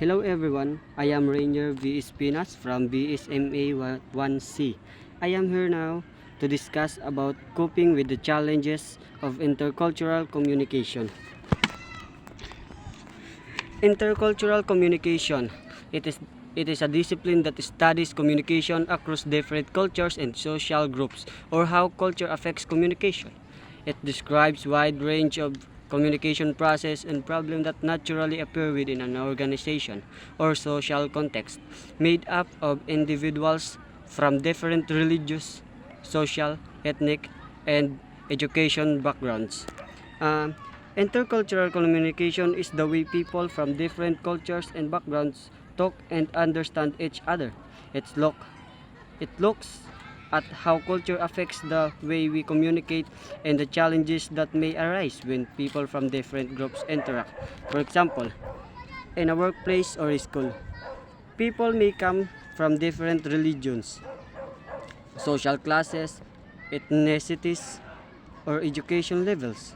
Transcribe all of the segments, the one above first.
Hello everyone, I am REYNIER V. ESPINAS from BSMA 1C. I am here now to discuss about coping with the challenges of intercultural communication. Intercultural communication. It is a discipline that studies communication across different cultures and social groups, or how culture affects communication. It describes wide range of communication process and problems that naturally appear within an organization or social context, made up of individuals from different religious, social, ethnic, and education backgrounds. Um, Intercultural communication is the way people from different cultures and backgrounds talk and understand each other. It looks at how culture affects the way we communicate and the challenges that may arise when people from different groups interact. For example, in a workplace or a school, people may come from different religions, social classes, ethnicities, or education levels.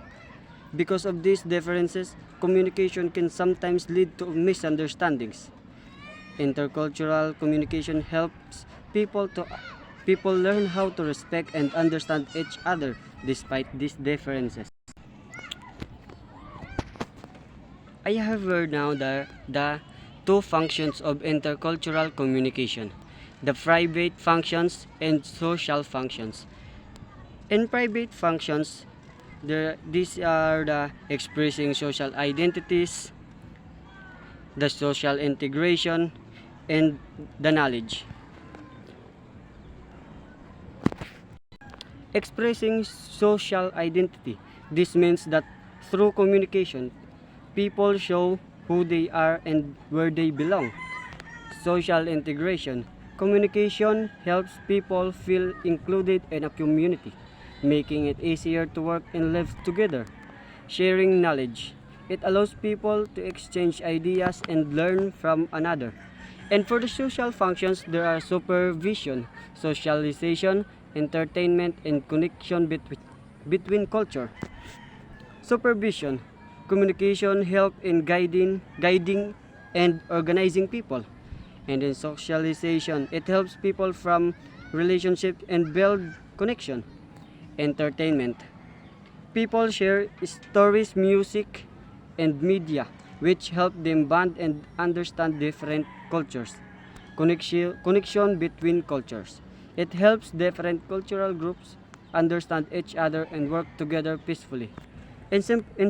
Because of these differences, communication can sometimes lead to misunderstandings. Intercultural communication helps people learn how to respect and understand each other despite these differences. I have heard now the two functions of intercultural communication: the private functions and social functions. In private functions, these are the expressing social identities, the social integration, and the knowledge. Expressing social identity. This means that through communication, people show who they are and where they belong. Social integration. Communication helps people feel included in a community, making it easier to work and live together. Sharing knowledge. It allows people to exchange ideas and learn from another. And for the social functions, there are supervision, socialization, entertainment, and connection between culture. Supervision. Communication help in guiding and organizing people. And in socialization, it helps people from relationship and build connection. Entertainment. People share stories, music, and media, which help them bond and understand different cultures. Connection between cultures. It helps different cultural groups understand each other and work together peacefully. In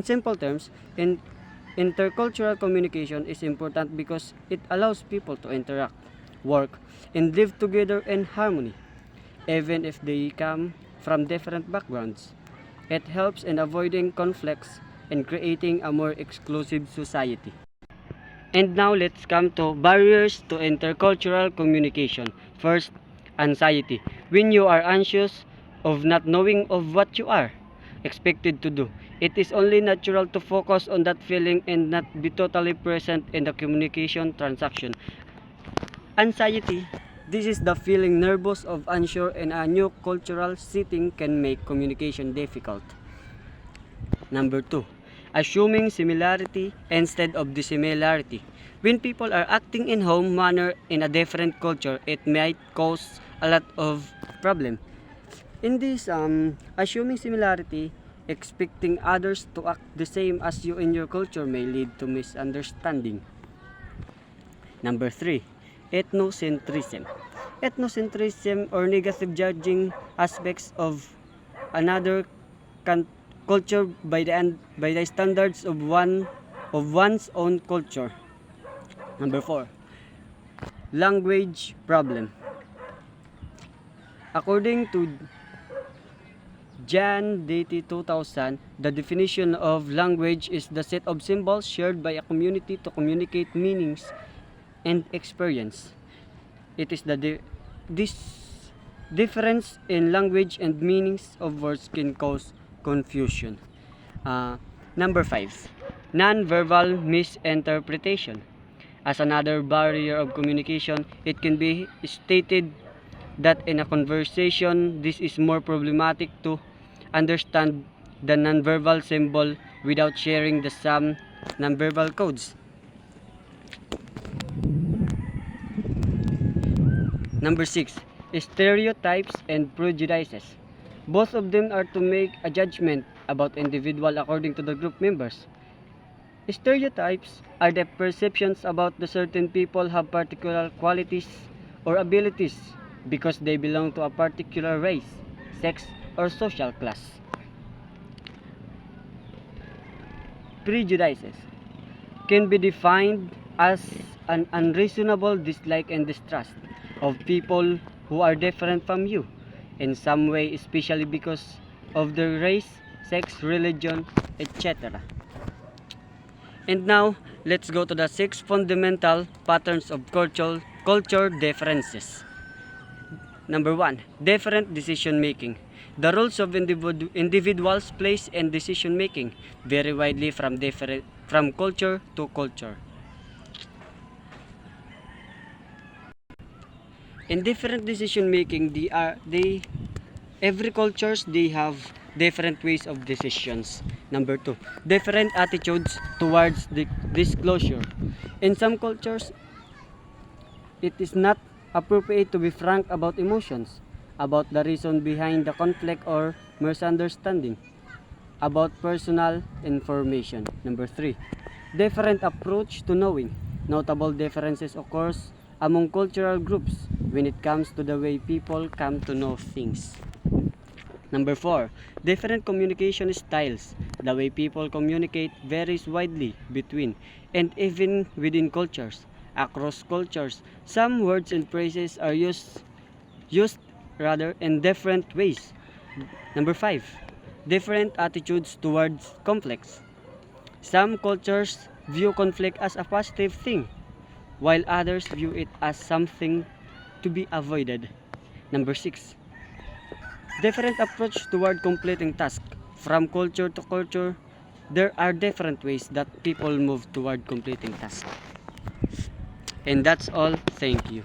simple terms, intercultural communication is important because it allows people to interact, work, and live together in harmony, even if they come from different backgrounds. It helps in avoiding conflicts and creating a more exclusive society. And now let's come to barriers to intercultural communication. First, anxiety. When you are anxious of not knowing of what you are expected to do, it is only natural to focus on that feeling and not be totally present in the communication transaction. Anxiety. This is the feeling nervous of unsure in a new cultural setting can make communication difficult. Number 2. Assuming similarity instead of dissimilarity. When people are acting in home manner in a different culture, it might cause a lot of problem. In this assuming similarity, expecting others to act the same as you in your culture may lead to misunderstanding. Number 3. Ethnocentrism. Ethnocentrism or negative judging aspects of another culture by the standards of one's own culture. Number 4. Language problem. According to Jan Dati 2000, the definition of language is the set of symbols shared by a community to communicate meanings and experience. It is this difference in language and meanings of words can cause confusion. Number 5. Non-verbal misinterpretation. As another barrier of communication, it can be stated that in a conversation, this is more problematic to understand the nonverbal symbol without sharing the some nonverbal codes. Number 6, stereotypes and prejudices. Both of them are to make a judgment about individual according to the group members. Stereotypes are the perceptions about the certain people have particular qualities or abilities because they belong to a particular race, sex, or social class. Prejudices can be defined as an unreasonable dislike and distrust of people who are different from you in some way, especially because of their race, sex, religion, etc. And now, let's go to the 6 fundamental patterns of culture differences. Number 1, different decision making. The roles of individuals place in decision making vary widely from culture to culture. In different decision making, every cultures they have different ways of decisions. Number 2, different attitudes towards disclosure. In some cultures, it is not appropriate to be frank about emotions, about the reason behind the conflict or misunderstanding, about personal information. Number 3, different approach to knowing. Notable differences occurs among cultural groups when it comes to the way people come to know things. Number 4, different communication styles. The way people communicate varies widely between and even within cultures. Across cultures, some words and phrases are used in different ways. Number 5, different attitudes towards conflicts. Some cultures view conflict as a positive thing, while others view it as something to be avoided. Number 6, different approach toward completing tasks. From culture to culture, there are different ways that people move toward completing tasks. And that's all. Thank you.